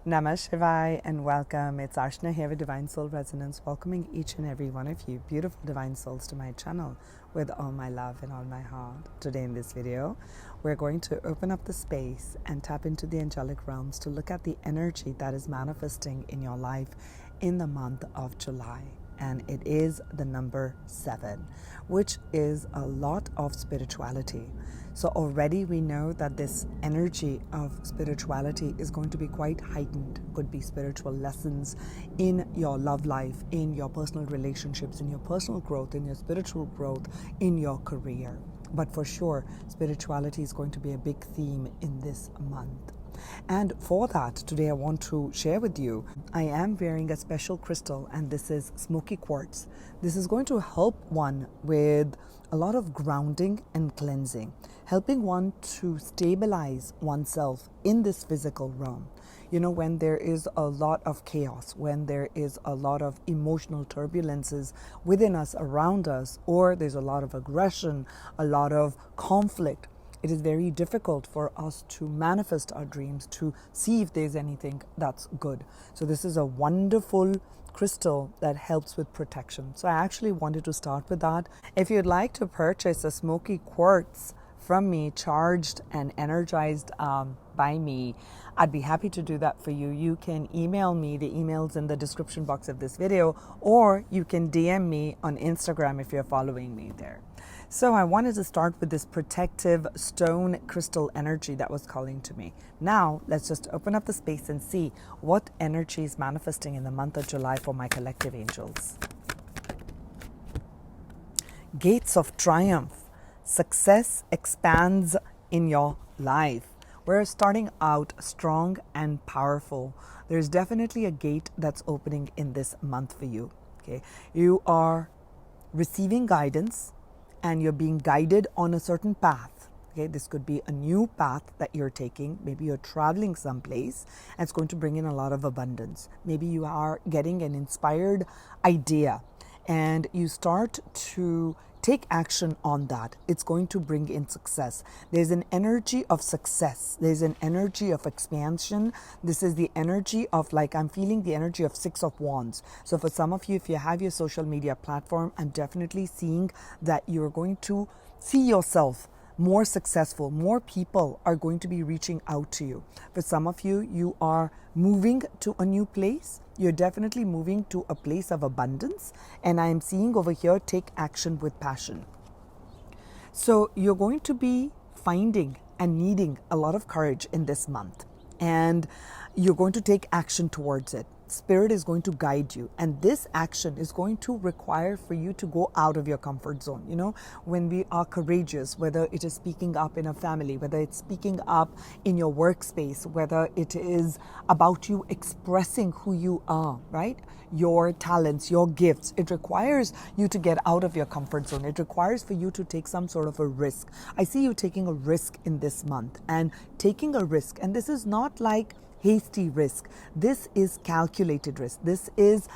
Namah Shivaya and welcome. It's Arshna here with Divine Soul Resonance, welcoming each and every one of you, beautiful divine souls, to my channel with all my love and all my heart. Today in this video, we're going to open up the space and tap into the angelic realms to look at the energy that is manifesting in your life in the month of July. And it is the number 7, which is a lot of spirituality. So already we know that this energy of spirituality is going to be quite heightened. Could be spiritual lessons in your love life, in your personal relationships, in your personal growth, in your spiritual growth, in your career. But for sure, spirituality is going to be a big theme in this month. And for that, today I want to share with you, I am wearing a special crystal, and this is smoky quartz. This is going to help one with a lot of grounding and cleansing, helping one to stabilize oneself in this physical realm. You know, when there is a lot of chaos, when there is a lot of emotional turbulences within us, around us, or there's a lot of aggression, a lot of conflict, it is very difficult for us to manifest our dreams, to see if there's anything that's good. So this is a wonderful crystal that helps with protection. So I actually wanted to start with that. If you'd like to purchase a smoky quartz from me, charged and energized by me, I'd be happy to do that for you. You can email me, the email's in the description box of this video, or you can DM me on Instagram if you're following me there. So I wanted to start with this protective stone crystal energy that was calling to me. Now, let's just open up the space and see what energy is manifesting in the month of July for my collective angels. Gates of triumph. Success expands in your life. We're starting out strong and powerful. There's definitely a gate that's opening in this month for you. Okay, you are receiving guidance, and you're being guided on a certain path. Okay, this could be a new path that you're taking. Maybe you're traveling someplace and it's going to bring in a lot of abundance. Maybe you are getting an inspired idea and you start to take action on that. It's going to bring in success. There's an energy of success. There's an energy of expansion. This is the energy of, like, I'm feeling the energy of 6 of Wands. So for some of you, if you have your social media platform, I'm definitely seeing that you're going to see yourself more successful. More people are going to be reaching out to you. For some of you, you are moving to a new place. You're definitely moving to a place of abundance. And I am seeing over here, take action with passion. So you're going to be finding and needing a lot of courage in this month. And you're going to take action towards it. Spirit is going to guide you, and this action is going to require for you to go out of your comfort zone. You know, when we are courageous, whether it is speaking up in a family, whether it's speaking up in your workspace, whether it is about you expressing who you are, right? Your talents, your gifts, it requires you to get out of your comfort zone. It requires for you to take some sort of a risk. I see you taking a risk in this month, and taking a risk, and this is not like hasty risk. This is calculated risk. This is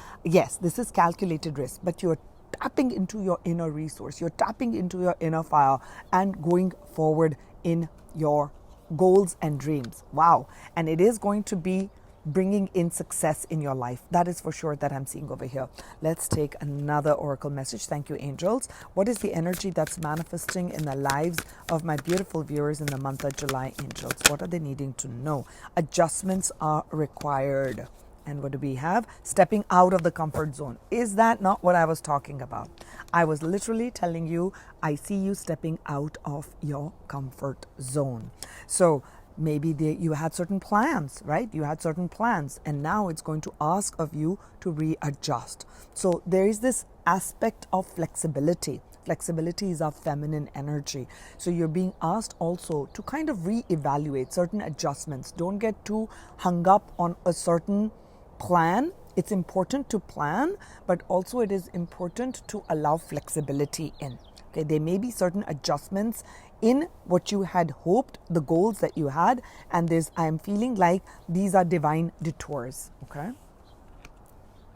calculated risk, but you're tapping into your inner resource. You're tapping into your inner fire and going forward in your goals and dreams. Wow. And it is going to be bringing in success in your life. That is for sure that I'm seeing over here. Let's take another oracle message. Thank you, angels. What is the energy that's manifesting in the lives of my beautiful viewers in the month of July, angels? What are they needing to know? Adjustments are required. And what do we have? Stepping out of the comfort zone. Is that not what I was talking about? I was literally telling you, I see you stepping out of your comfort zone. So maybe you had certain plans, right? You had certain plans, and now it's going to ask of you to readjust. So there is this aspect of flexibility. Flexibility is our feminine energy. So you're being asked also to kind of reevaluate certain adjustments. Don't get too hung up on a certain plan. It's important to plan, but also it is important to allow flexibility in. Okay, there may be certain adjustments in what you had hoped, the goals that you had, and I am feeling like these are divine detours. Okay,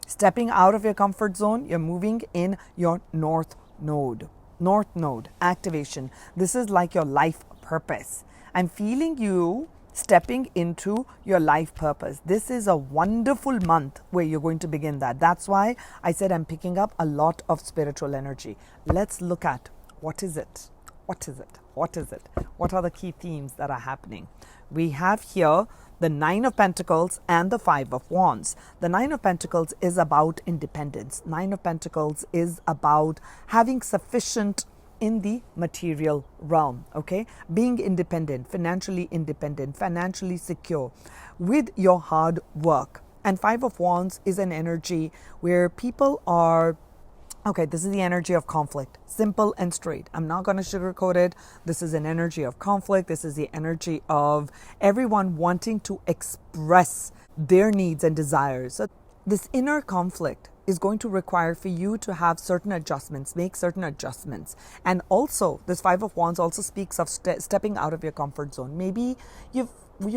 stepping out of your comfort zone, you're moving in your north node activation. This is like your life purpose. I'm feeling you stepping into your life purpose. This is a wonderful month where you're going to begin that. That's why I said I'm picking up a lot of spiritual energy. Let's look at what is it? What is it? What is it? What are the key themes that are happening? We have here the Nine of Pentacles and the Five of Wands. The Nine of Pentacles is about independence. Nine of Pentacles is about having sufficient in the material realm, okay? Being independent, financially secure with your hard work. And Five of Wands is an energy where people are, okay, this is the energy of conflict, simple and straight. I'm not going to sugarcoat it. This is an energy of conflict. This is the energy of everyone wanting to express their needs and desires. So this inner conflict is going to require for you to have certain adjustments, make certain adjustments. And also, this Five of Wands also speaks of stepping out of your comfort zone. Maybe you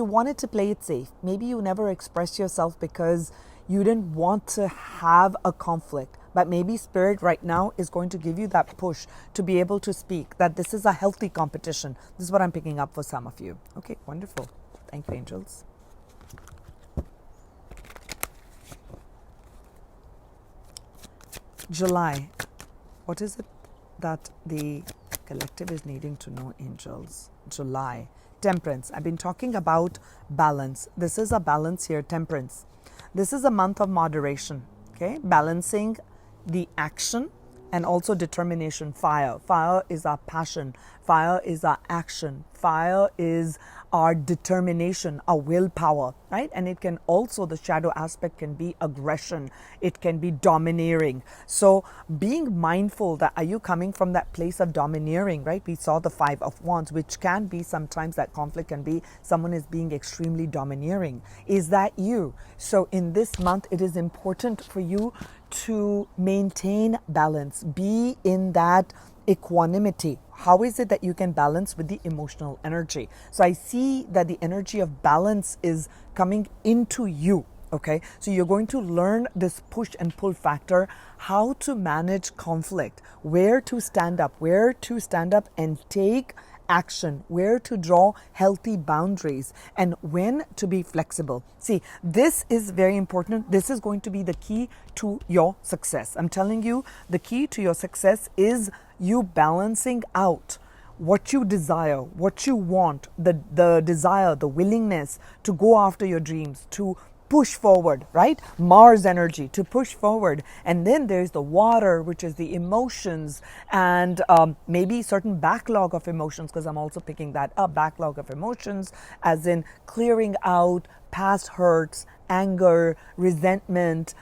wanted to play it safe. Maybe you never expressed yourself because you didn't want to have a conflict. But maybe Spirit right now is going to give you that push to be able to speak, that this is a healthy competition. This is what I'm picking up for some of you. Okay, wonderful. Thank you, angels. July. What is it that the collective is needing to know, angels? July. Temperance. I've been talking about balance. This is a balance here, temperance. This is a month of moderation, okay? Balancing the action and also determination. Fire. Fire is our passion. Fire is our action. Fire is our determination, our willpower, right? And it can also, the shadow aspect can be aggression. It can be domineering. So being mindful that are you coming from that place of domineering, right? We saw the Five of Wands, which can be sometimes that conflict can be someone is being extremely domineering. Is that you? So in this month, it is important for you to maintain balance, be in that equanimity. How is it that you can balance with the emotional energy? So I see that the energy of balance is coming into you. Okay, so you're going to learn this push and pull factor, how to manage conflict, where to stand up and take action, where to draw healthy boundaries, and when to be flexible. See, this is very important. This is going to be the key to your success. I'm telling you, the key to your success is you balancing out what you desire, what you want, the desire, the willingness to go after your dreams, to push forward, right? Mars energy to push forward. And then there's the water, which is the emotions, and maybe certain backlog of emotions, because I'm also picking that up, backlog of emotions, as in clearing out past hurts, anger, resentment,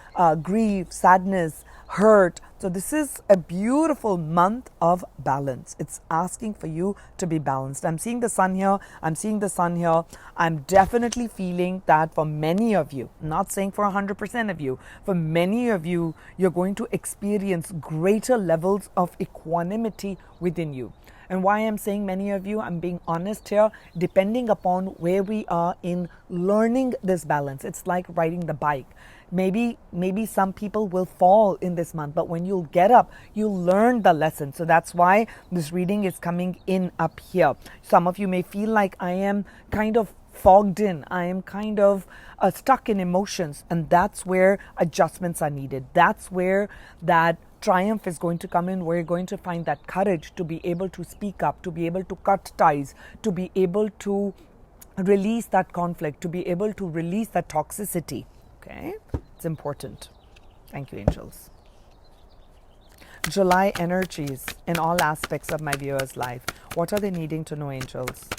grief, sadness, hurt. So this is a beautiful month of balance. It's asking for you to be balanced. I'm seeing the sun here. I'm definitely feeling that for many of you, I'm not saying for 100% of you, for many of you, you're going to experience greater levels of equanimity within you. And why I'm saying many of you, I'm being honest here, depending upon where we are in learning this balance. It's like riding the bike. Maybe some people will fall in this month, but when you'll get up, you'll learn the lesson. So that's why this reading is coming in up here. Some of you may feel like I am kind of fogged in. I am kind of stuck in emotions, and that's where adjustments are needed. That's where that triumph is going to come in. We're going to find that courage to be able to speak up, to be able to cut ties, to be able to release that conflict, to be able to release that toxicity. Okay, it's important. Thank you, angels. July energies in all aspects of my viewer's life. What are they needing to know, angels?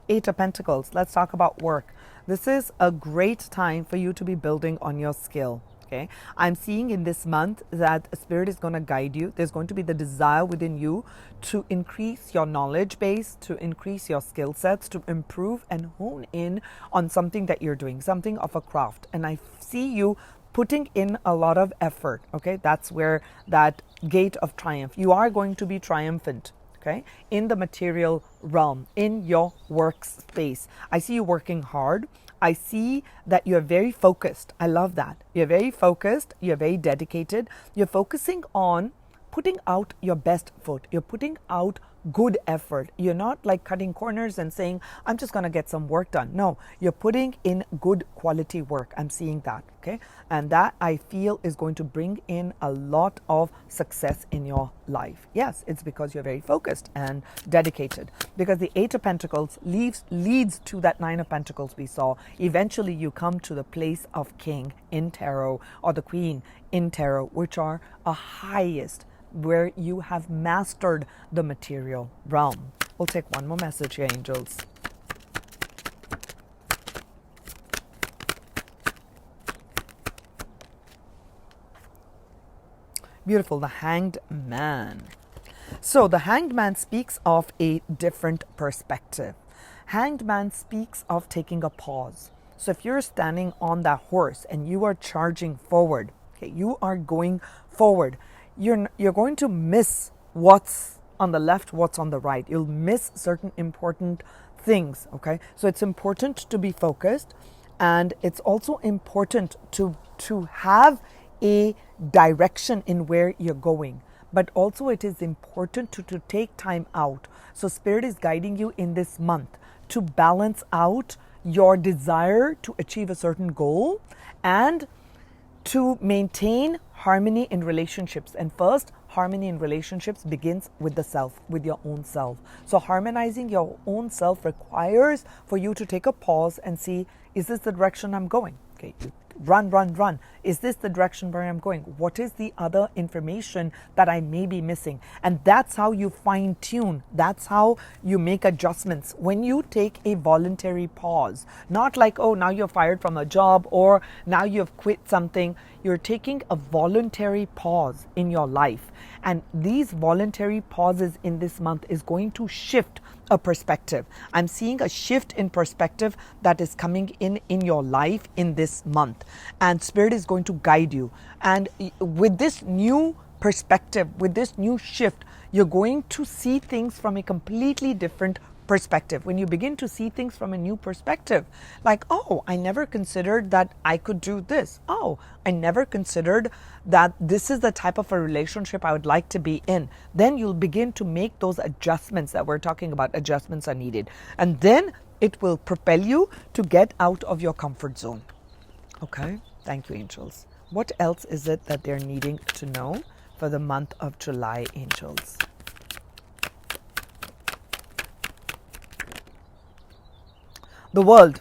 Eight of Pentacles. Let's talk about work. This is a great time for you to be building on your skill. Okay, I'm seeing in this month that Spirit is going to guide you. There's going to be the desire within you to increase your knowledge base, to increase your skill sets, to improve and hone in on something that you're doing, something of a craft. And I see you putting in a lot of effort. Okay, that's where that gate of triumph. You are going to be triumphant. Okay, in the material realm, in your workspace. I see you working hard. I see that you're very focused. I love that. You're very focused. You're very dedicated. You're focusing on putting out your best foot. You're putting out good effort. You're not like cutting corners and saying, I'm just going to get some work done. No, you're putting in good quality work. I'm seeing that. Okay. And that I feel is going to bring in a lot of success in your life. Yes, it's because you're very focused and dedicated. Because the Eight of Pentacles leads to that Nine of Pentacles we saw. Eventually you come to the place of King in Tarot or the Queen in Tarot, which are a highest, where you have mastered the material realm. We'll take one more message here, angels. Beautiful, the Hanged Man. So the Hanged Man speaks of a different perspective. Hanged Man speaks of taking a pause. So if you're standing on that horse and you are charging forward, okay, you are going forward, you're going to miss what's on the left, what's on the right. You'll miss certain important things, okay? So it's important to be focused, and it's also important to have a direction in where you're going. But also it is important to take time out. So Spirit is guiding you in this month to balance out your desire to achieve a certain goal and to maintain harmony in relationships. And first, harmony in relationships begins with the self, with your own self. So harmonizing your own self requires for you to take a pause and see, is this the direction I'm going? Okay, run. Is this the direction where I'm going? What is the other information that I may be missing? And that's how you fine tune. That's how you make adjustments. When you take a voluntary pause, not like, oh, now you're fired from a job or now you've quit something. You're taking a voluntary pause in your life. And these voluntary pauses in this month is going to shift a perspective. I'm seeing a shift in perspective that is coming in your life in this month. And Spirit is going to guide you. And with this new perspective, with this new shift, you're going to see things from a completely different perspective. When you begin to see things from a new perspective, like, oh, I never considered that I could do this. Oh, I never considered that this is the type of a relationship I would like to be in. Then you'll begin to make those adjustments that we're talking about. Adjustments are needed. And then it will propel you to get out of your comfort zone. Okay, thank you, angels. What else is it that they're needing to know for the month of July, angels? The World.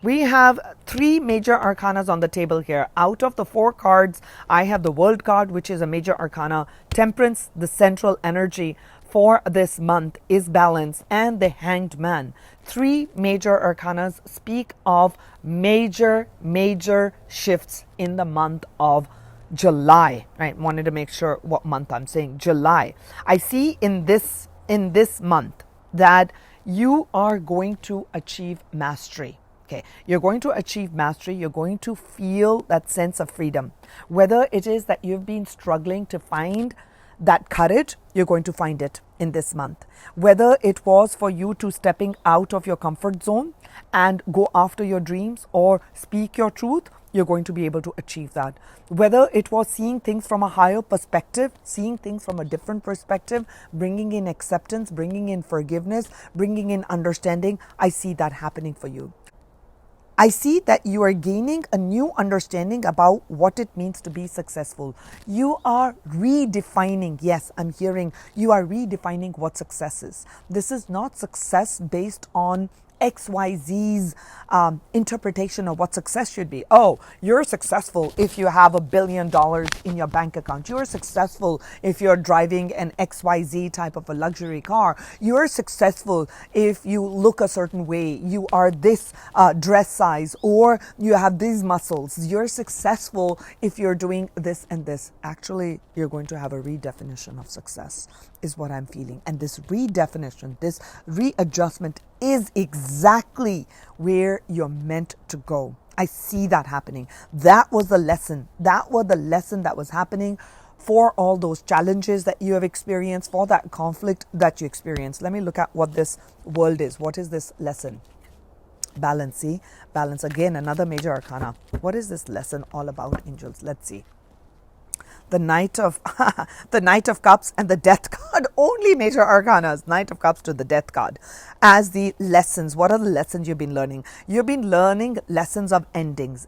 We have three major arcanas on the table here. Out of the four cards, I have the World card, which is a major arcana. Temperance, the central energy for this month, is balance, and the Hanged Man. Three major arcanas speak of major shifts in the month of July. Right? Wanted to make sure what month I'm saying. July. I see in this month that you are going to achieve mastery. Okay, you're going to achieve mastery. You're going to feel that sense of freedom. Whether it is that you've been struggling to find that courage, you're going to find it in this month. Whether it was for you to stepping out of your comfort zone and go after your dreams or speak your truth, you're going to be able to achieve that. Whether it was seeing things from a higher perspective, seeing things from a different perspective, bringing in acceptance, bringing in forgiveness, bringing in understanding, I see that happening for you. I see that you are gaining a new understanding about what it means to be successful. You are redefining. Yes, I'm hearing you are redefining what success is. This is not success based on XYZ's interpretation of what success should be. Oh, you're successful if you have $1 billion in your bank account. You're successful if you're driving an XYZ type of a luxury car. You're successful if you look a certain way. You are this dress size, or you have these muscles. You're successful if you're doing this and this. Actually, you're going to have a redefinition of success, is what I'm feeling. And this redefinition, this readjustment is exactly where you're meant to go. I see that happening. That was the lesson. That was the lesson that was happening for all those challenges that you have experienced, for that conflict that you experienced. Let me look at what this world is. What is this lesson? Balance. See? Balance. Again, another major arcana. What is this lesson all about, angels? Let's see. the Knight of the Knight of Cups and the Death card. Only major arcanas, Knight of Cups to the Death card, as the lessons. What are the lessons you've been learning? You've been learning lessons of endings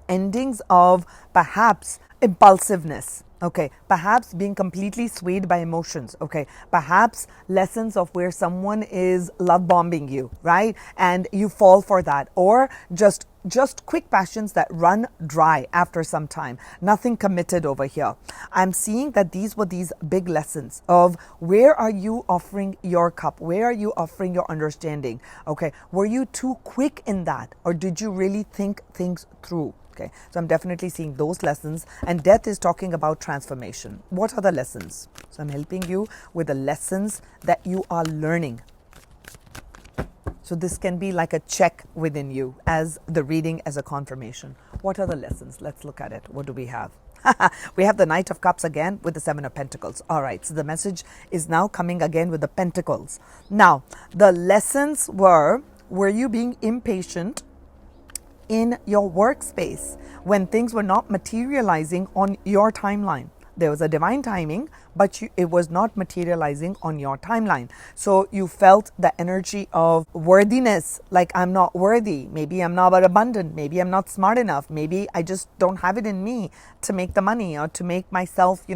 of perhaps impulsiveness. Okay, perhaps being completely swayed by emotions. Okay, perhaps lessons of where someone is love bombing you, right? And you fall for that, or just quick passions that run dry after some time. Nothing committed over here. I'm seeing that these were these big lessons of where are you offering your cup? Where are you offering your understanding? Okay, were you too quick in that, or did you really think things through? Okay, so I'm definitely seeing those lessons, and death is talking about transformation. What are the lessons? So I'm helping you with the lessons that you are learning. So this can be like a check within you as the reading, as a confirmation. What are the lessons? Let's look at it. What do we have? We have the Knight of Cups again with the Seven of Pentacles. All right, so the message is now coming again with the Pentacles. Now, the lessons were you being impatient in your workspace when things were not materializing on your timeline? There was a divine timing, but it was not materializing on your timeline. So you felt the energy of worthiness, like I'm not worthy. Maybe I'm not abundant. Maybe I'm not smart enough. Maybe I just don't have it in me to make the money or to make myself,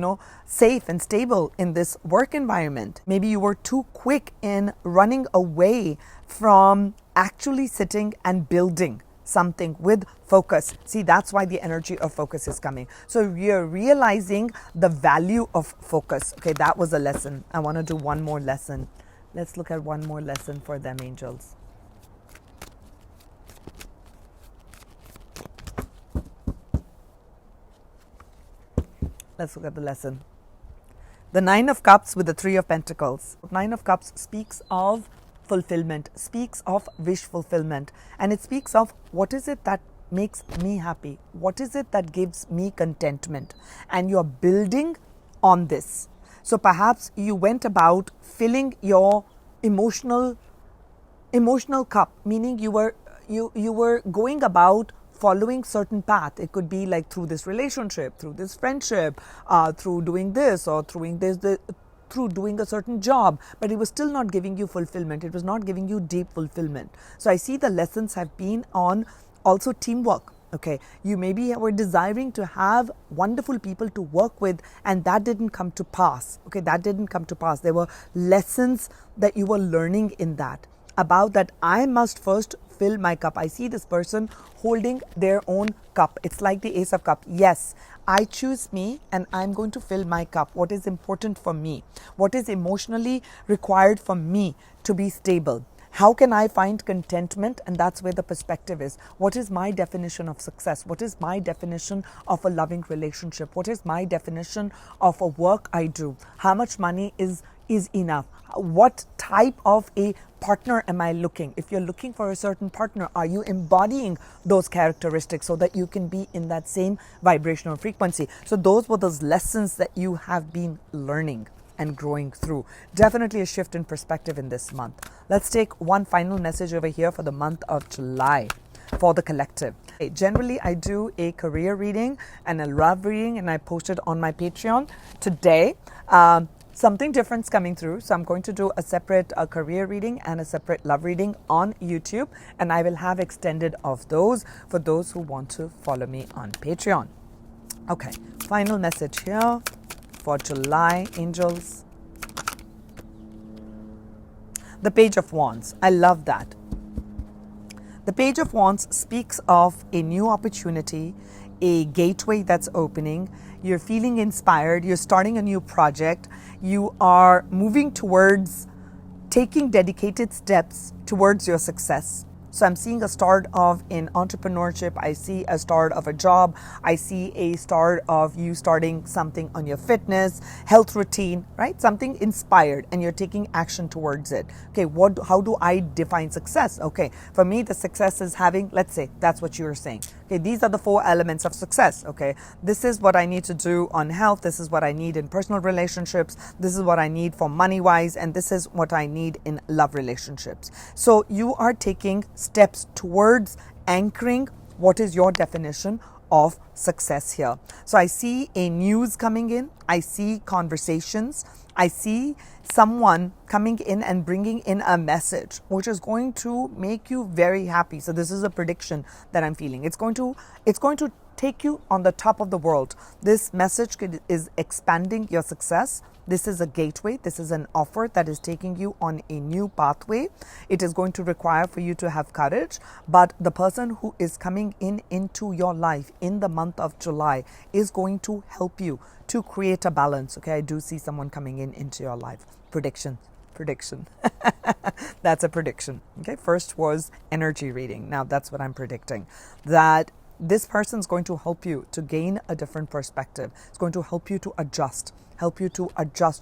safe and stable in this work environment. Maybe you were too quick in running away from actually sitting and building something with focus. See, that's why the energy of focus is coming. So you're realizing the value of focus. Okay, that was a lesson. I want to do one more lesson. Let's look at one more lesson for them, angels. Let's look at the lesson. The Nine of Cups with the Three of Pentacles. Nine of Cups speaks of fulfillment, speaks of wish fulfillment, and it speaks of what is it that makes me happy, what is it that gives me contentment, and you're building on this. So perhaps you went about filling your emotional cup, meaning you were going about following certain path. It could be like through this relationship, through this friendship, through doing this, or through doing a certain job, but it was still not giving you fulfillment. It was not giving you deep fulfillment. So I see the lessons have been on also teamwork. Okay, you maybe were desiring to have wonderful people to work with, and that didn't come to pass. Okay, that didn't come to pass. There were lessons that you were learning in that, about that I must first fill my cup. I see this person holding their own cup. It's like the Ace of Cups. Yes, I choose me and I'm going to fill my cup. What is important for me? What is emotionally required for me to be stable? How can I find contentment? And that's where the perspective is. What is my definition of success? What is my definition of a loving relationship? What is my definition of a work I do? How much money is enough? What type of a partner am I looking? If you're looking for a certain partner, are you embodying those characteristics so that you can be in that same vibrational frequency? So those were those lessons that you have been learning and growing through. Definitely a shift in perspective in this month. Let's take one final message over here for the month of July for the collective. Generally, I do a career reading and a love reading, and I post it on my Patreon. Today, something different's coming through. So I'm going to do a separate career reading and a separate love reading on YouTube, and I will have extended of those for those who want to follow me on Patreon. Okay, final message here for July, angels. The Page of Wands. I love that. The Page of Wands speaks of a new opportunity, a gateway that's opening. You're feeling inspired. You're starting a new project. You are moving towards taking dedicated steps towards your success. So I'm seeing a start of in entrepreneurship. I see a start of a job. I see a start of you starting something on your fitness, health routine, right? Something inspired, and you're taking action towards it. Okay, how do I define success? Okay, for me, the success is having, let's say, that's what you were saying. Okay, these are the 4 elements of success. Okay, this is what I need to do on health. This is what I need in personal relationships. This is what I need for money wise. And this is what I need in love relationships. So you are taking steps towards anchoring what is your definition of success here. So I see a news coming in. I see conversations. I see someone coming in and bringing in a message which is going to make you very happy. So this is a prediction that I'm feeling. It's going to take you on the top of the world. This message is expanding your success. This is a gateway. This is an offer that is taking you on a new pathway. It is going to require for you to have courage, but the person who is coming into your life in the month of July is going to help you to create a balance. Okay, I do see someone coming into your life. Prediction. That's a prediction. Okay, first was energy reading. Now that's what I'm predicting. That this person's going to help you to gain a different perspective. It's going to help you to adjust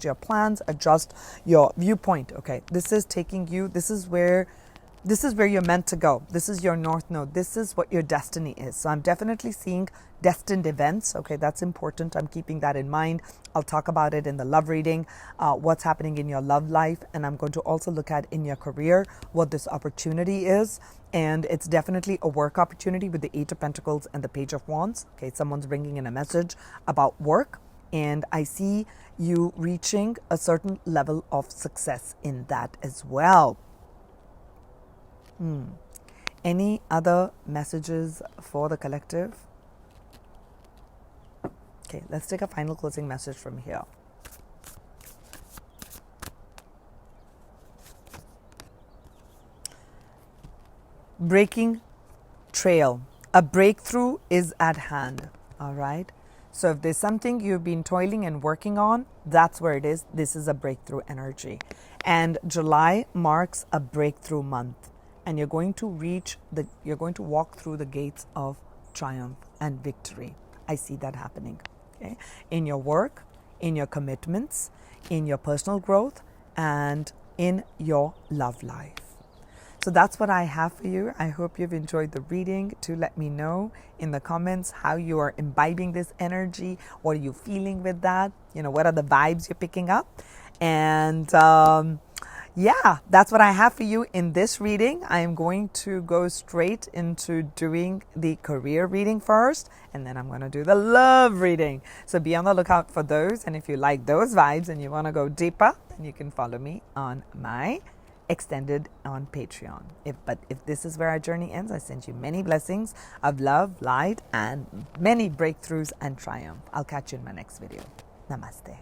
your plans, adjust your viewpoint. Okay, this is taking you, this is where you're meant to go. This is your north node. This is what your destiny is. So I'm definitely seeing destined events. Okay, that's important. I'm keeping that in mind. I'll talk about it in the love reading, what's happening in your love life. And I'm going to also look at in your career what this opportunity is. And it's definitely a work opportunity with the Eight of Pentacles and the Page of Wands. Okay, someone's bringing in a message about work. And I see you reaching a certain level of success in that as well. Any other messages for the collective? Okay, let's take a final closing message from here. Breaking trail. A breakthrough is at hand. All right. So if there's something you've been toiling and working on, that's where it is. This is a breakthrough energy. And July marks a breakthrough month. And you're going to walk through the gates of triumph and victory. I see that happening. Okay? In your work, in your commitments, in your personal growth, and in your love life. So that's what I have for you. I hope you've enjoyed the reading. To let me know in the comments how you are imbibing this energy. What are you feeling with that? What are the vibes you're picking up? And yeah, that's what I have for you in this reading. I am going to go straight into doing the career reading first, and then I'm going to do the love reading. So be on the lookout for those. And if you like those vibes and you want to go deeper, then you can follow me on my extended on Patreon. But if this is where our journey ends, I send you many blessings of love, light, and many breakthroughs and triumph. I'll catch you in my next video. Namaste.